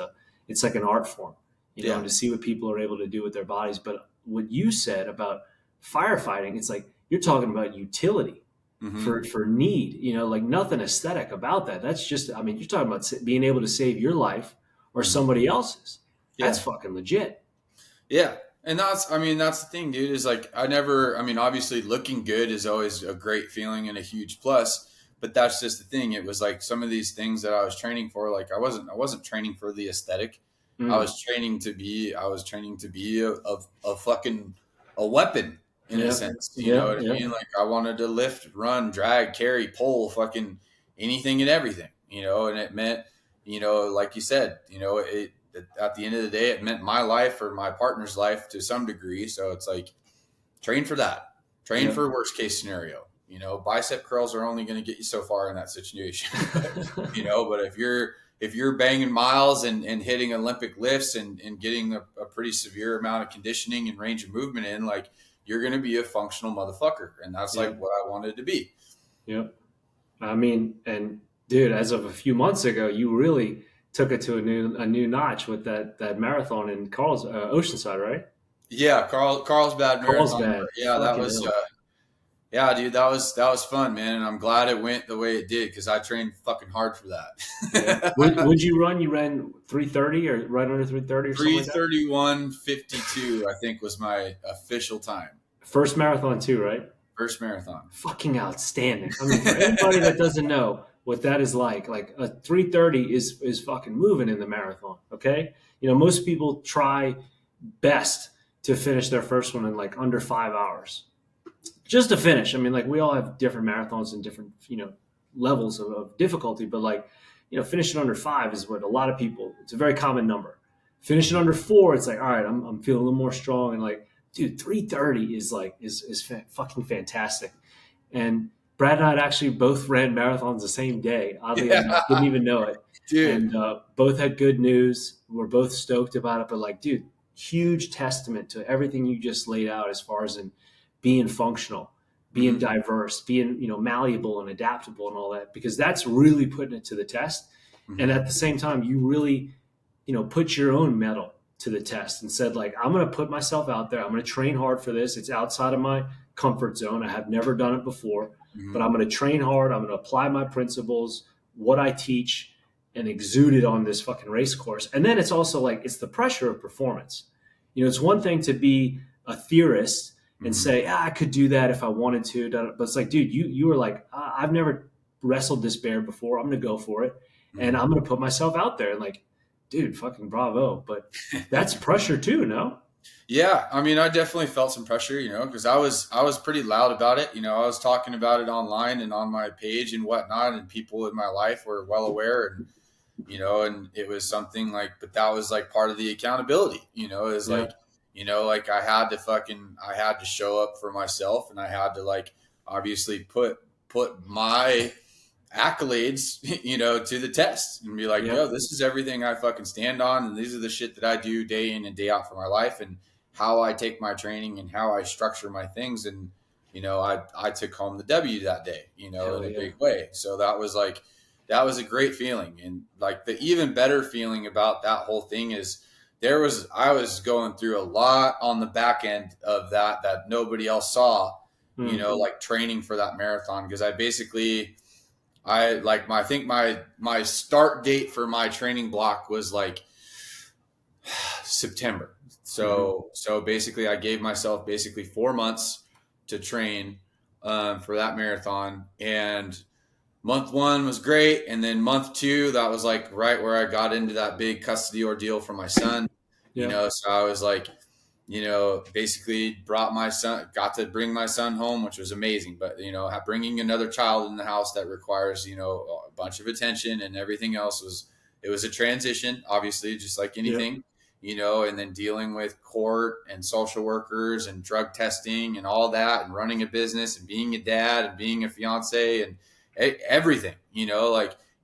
like an art form, Yeah. and to see what people are able to do with their bodies. But what you said about firefighting, it's like you're talking about utility Mm-hmm. for need, like nothing aesthetic about that. That's just, I mean, you're talking about being able to save your life or Mm-hmm. somebody else's. That's Yeah. fucking legit. Yeah. And that's the thing, dude, is like, obviously looking good is always a great feeling and a huge plus, but that's just the thing. It was like some of these things that I was training for, like I wasn't training for the aesthetic. Mm. I was training to be a fucking a weapon in a Yeah. sense. You know Yeah. what I Yeah. mean? Like I wanted to lift, run, drag, carry, pull, fucking anything and everything, and it meant, like you said, at the end of the day, it meant my life or my partner's life to some degree. So it's like, train for that. Train Yeah. for worst case scenario. Bicep curls are only going to get you so far in that situation. But if you're banging miles and hitting Olympic lifts and getting a pretty severe amount of conditioning and range of movement in, like you're going to be a functional motherfucker. And that's Yeah. like what I wanted to be. Yep. I mean, and dude, as of a few months ago, you really took it to a new notch with that marathon in Oceanside, right? Yeah. Carlsbad Marathon. Carlsbad. Yeah. That Fucking was, hell. yeah, dude, that was fun, man, and I'm glad it went the way it did because I trained fucking hard for Yeah. that. Would you run? You ran 3:30 or right under 3:30 or something like that? 3:31:52, I think, was my official time. First marathon too, right? First marathon. Fucking outstanding. I mean, for anybody that doesn't know what that is like a 3:30 is fucking moving in the marathon. Okay, most people try best to finish their first one in like under 5 hours, just to finish. I mean, like we all have different marathons and different levels of difficulty, but like finishing under 5 is what a lot of people. It's a very common number. Finishing under 4, it's like, all right, I'm feeling a little more strong, and like, dude, 3:30 is like is fucking fantastic. And Brad and I had actually both ran marathons the same day. Oddly enough, didn't even know it. Dude. And both had good news. We're both stoked about it. But like, dude, huge testament to everything you just laid out as far as in being functional, being diverse, being malleable and adaptable and all that. Because that's really putting it to the test. And at the same time, you really put your own mettle to the test and said, like, I'm going to put myself out there. I'm going to train hard for this. It's outside of my comfort zone. I have never done it before, but I'm going to train hard. I'm going to apply my principles, what I teach, and exude it on this fucking race course. And then it's also like, it's the pressure of performance. You know, it's one thing to be a theorist and say, I could do that if I wanted to. But it's like, dude, you were like, I've never wrestled this bear before. I'm going to go for it. And I'm going to put myself out there. And like, dude, fucking bravo. But that's pressure too, no? Yeah, I mean, I definitely felt some pressure, because I was pretty loud about it. I was talking about it online and on my page and whatnot, and people in my life were well aware, and and it was something like, but that was like part of the accountability. Is Yeah. like, like I had to show up for myself, and I had to like obviously put my accolades, to the test and be like, Yep. yo, this is everything I fucking stand on. And these are the shit that I do day in and day out for my life, and how I take my training and how I structure my things. And, I took home the W that day, in a big way. So that was a great feeling. And like the even better feeling about that whole thing is I was going through a lot on the back end of that nobody else saw, like training for that marathon. Cause I think my start date for my training block was like September. So basically I gave myself basically 4 months to train for that marathon, and month 1 was great. And then month 2, that was like right where I got into that big custody ordeal for my son, so I was like, basically got to bring my son home, which was amazing. But, bringing another child in the house that requires, a bunch of attention and everything else it was a transition, obviously, just like anything, and then dealing with court and social workers and drug testing and all that, and running a business and being a dad and being a fiance and everything,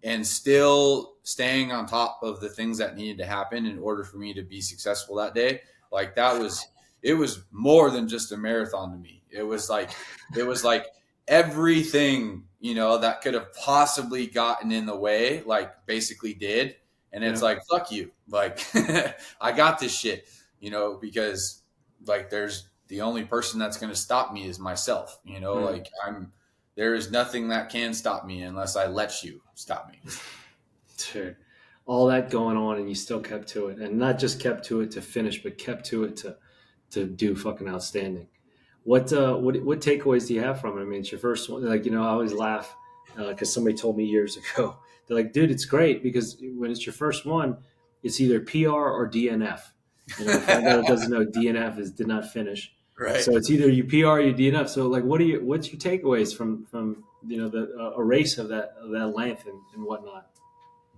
and still staying on top of the things that needed to happen in order for me to be successful that day. Like it was more than just a marathon to me. It was like everything, that could have possibly gotten in the way, like basically did. And it's like, fuck you. Like, I got this shit, because like there's the only person that's going to stop me is myself, like there is nothing that can stop me unless I let you stop me. Dude, all that going on, and you still kept to it, and not just kept to it to finish, but kept to it to do fucking outstanding. What takeaways do you have from it? I mean, it's your first one. Like, I always laugh because somebody told me years ago. They're like, dude, it's great because when it's your first one, it's either PR or DNF. For anyone that doesn't know, DNF is did not finish. Right. So it's either you PR or you DNF. So like, what's your takeaways from a race of that length and whatnot?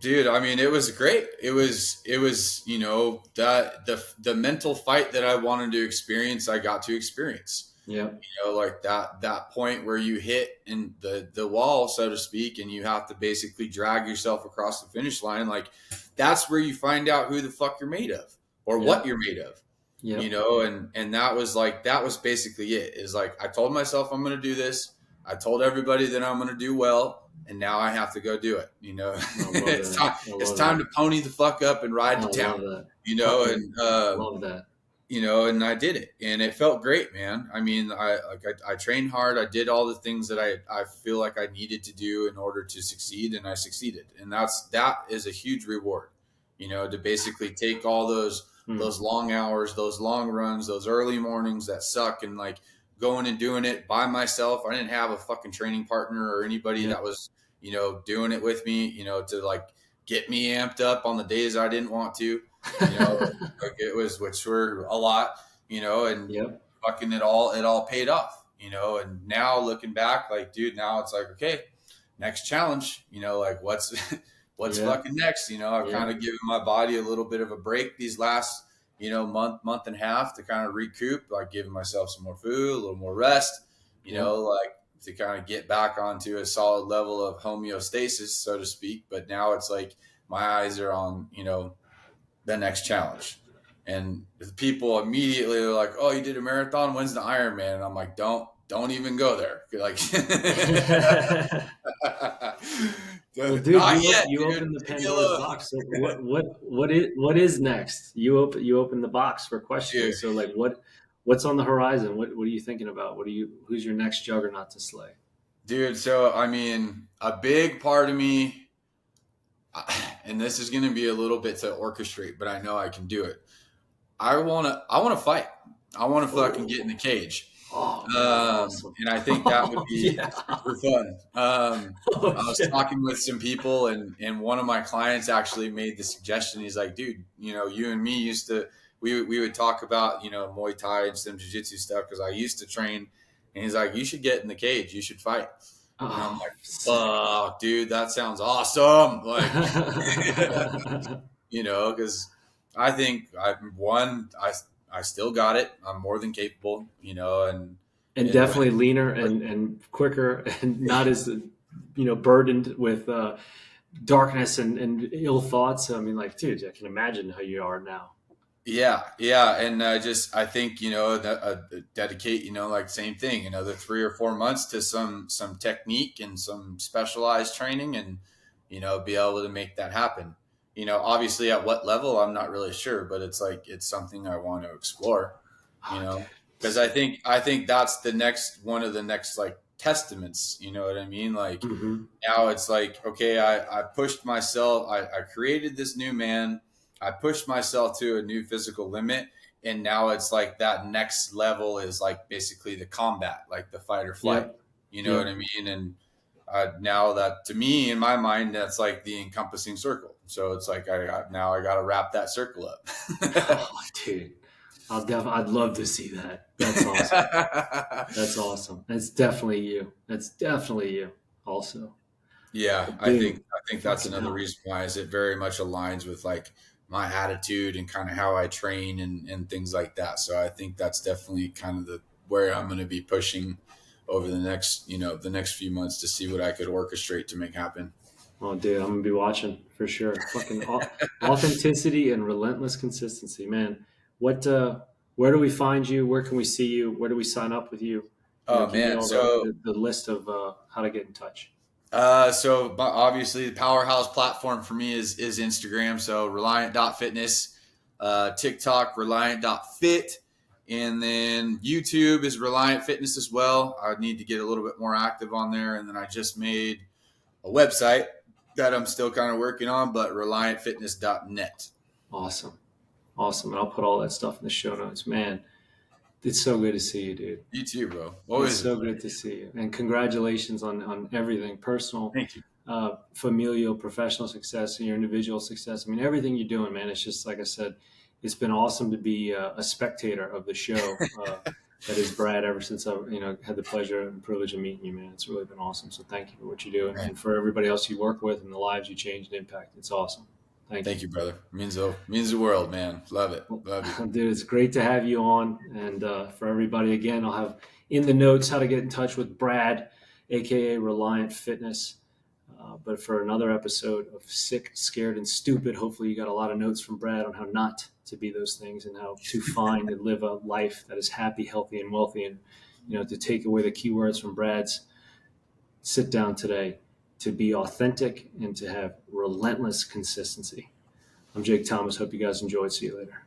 Dude, I mean, it was great. It was, that the mental fight that I wanted to experience, I got to experience. Yeah. Like that point where you hit in the wall, so to speak, and you have to basically drag yourself across the finish line. Like that's where you find out who the fuck you're made of or what you're made of. Yeah. And that was basically it. Is like I told myself I'm going to do this. I told everybody that I'm going to do well. And now I have to go do it. It's time to pony the fuck up and ride to town. Love that. And I did it, and it felt great, man. I mean, I trained hard. I did all the things that I feel like I needed to do in order to succeed, and I succeeded. And that is a huge reward, to basically take all those long hours, those long runs, those early mornings that suck, and like going and doing it by myself. I didn't have a fucking training partner or anybody that was, doing it with me, to like get me amped up on the days I didn't want to, like it was, which were a lot, and fucking it all paid off, and now looking back, like, dude, now it's like, okay, next challenge, like what's fucking next, I've kind of given my body a little bit of a break these last, month and a half to kind of recoup, like giving myself some more food, a little more rest, like to kind of get back onto a solid level of homeostasis, so to speak. But now it's like my eyes are on, the next challenge. And the people immediately are like, oh, you did a marathon? When's the Ironman? And I'm like, don't even go there. Like, Well, dude, Not yet, you dude. opened the Leave me Pandora's alone. box. So what is next? You open the box for questioning. Dude, So like what's on the horizon? What are you thinking about? Who's your next juggernaut to slay? dude. So I mean, a big part of me, and this is going to be a little bit to orchestrate, but I know I can do it. I wanna fight. I want to fucking get in the Oh, cage. oh man, awesome. And I think that would Oh be yeah. super fun. Oh I was yeah. talking with some people, and one of my clients actually made the suggestion. He's like, dude, you and me used to, we would talk about, Muay Thai and some jiu-jitsu stuff because I used to train. And he's like, you should get in the cage. You should fight. And I'm Oh, like, sick. fuck, dude, that sounds awesome. Like, because I think I still got it. I'm more than capable, And and definitely leaner and quicker and not as burdened with darkness and ill thoughts. I mean, like, dude, I can imagine how you are now. yeah, and I think that dedicate like same thing another 3 or 4 months to some technique and some specialized training, and be able to make that happen. Obviously at what level I'm not really sure, but it's like it's something I want to explore. You Oh, dude, know, because I sick. think I think that's the next one of the next like testaments. You know what I mean? Like Mm-hmm. now it's like okay, I pushed myself. I created this new man. I pushed myself to a new physical limit, and now it's like that next level is like basically the combat, like the fight or flight. Yep. You know what Yep. I mean? And now that to me in my mind that's like the encompassing circle. So it's like I got to wrap that circle up. Oh, dude, I'd love to see that. That's awesome. That's awesome. That's definitely you. That's definitely you. Also, Yeah, but dude, I think that's fucking another hell. reason why is it very much aligns with like my attitude and kind of how I train and things like that. So I think that's definitely kind of the where I'm going to be pushing over the next few months to see what I could orchestrate to make happen. Oh, dude, I'm gonna be watching for sure. Fucking authenticity and relentless consistency, man. What? Where do we find you? Where can we see you? Where do we sign up with you? Oh Give me man, all so the list of how to get in touch. But obviously the powerhouse platform for me is Instagram. So Reliant.fitness, TikTok Reliant.fit, and then YouTube is Reliant Fitness as well. I need to get a little bit more active on there, and then I just made a website that I'm still kind of working on, but ReliantFitness.net. Awesome, awesome. And I'll put all that stuff in the show notes, man. It's so good to see you, dude. You too, bro. It's Always a so pleasure. good to see you, and congratulations on everything, personal, Thank you. familial, professional success, and your individual success. I mean, everything you're doing, man. It's just like I said, it's been awesome to be a spectator of the show. That is Brad. Ever since I, had the pleasure and privilege of meeting you, man, it's really been awesome. So thank you for what you do, Man, and for everybody else you work with and the lives you change and impact. It's awesome. Thank you. thank you, brother. Means the world, man. Love it. Well, Love you. dude, it's great to have you on. And for everybody, again, I'll have in the notes how to get in touch with Brad, aka Reliant Fitness. But for another episode of Sick, Scared, and Stupid, hopefully you got a lot of notes from Brad on how not to be those things and how to find and live a life that is happy, healthy, and wealthy. And to take away the keywords from Brad's sit down today, to be authentic and to have relentless consistency. I'm Jake Thomas. Hope you guys enjoyed. See you later.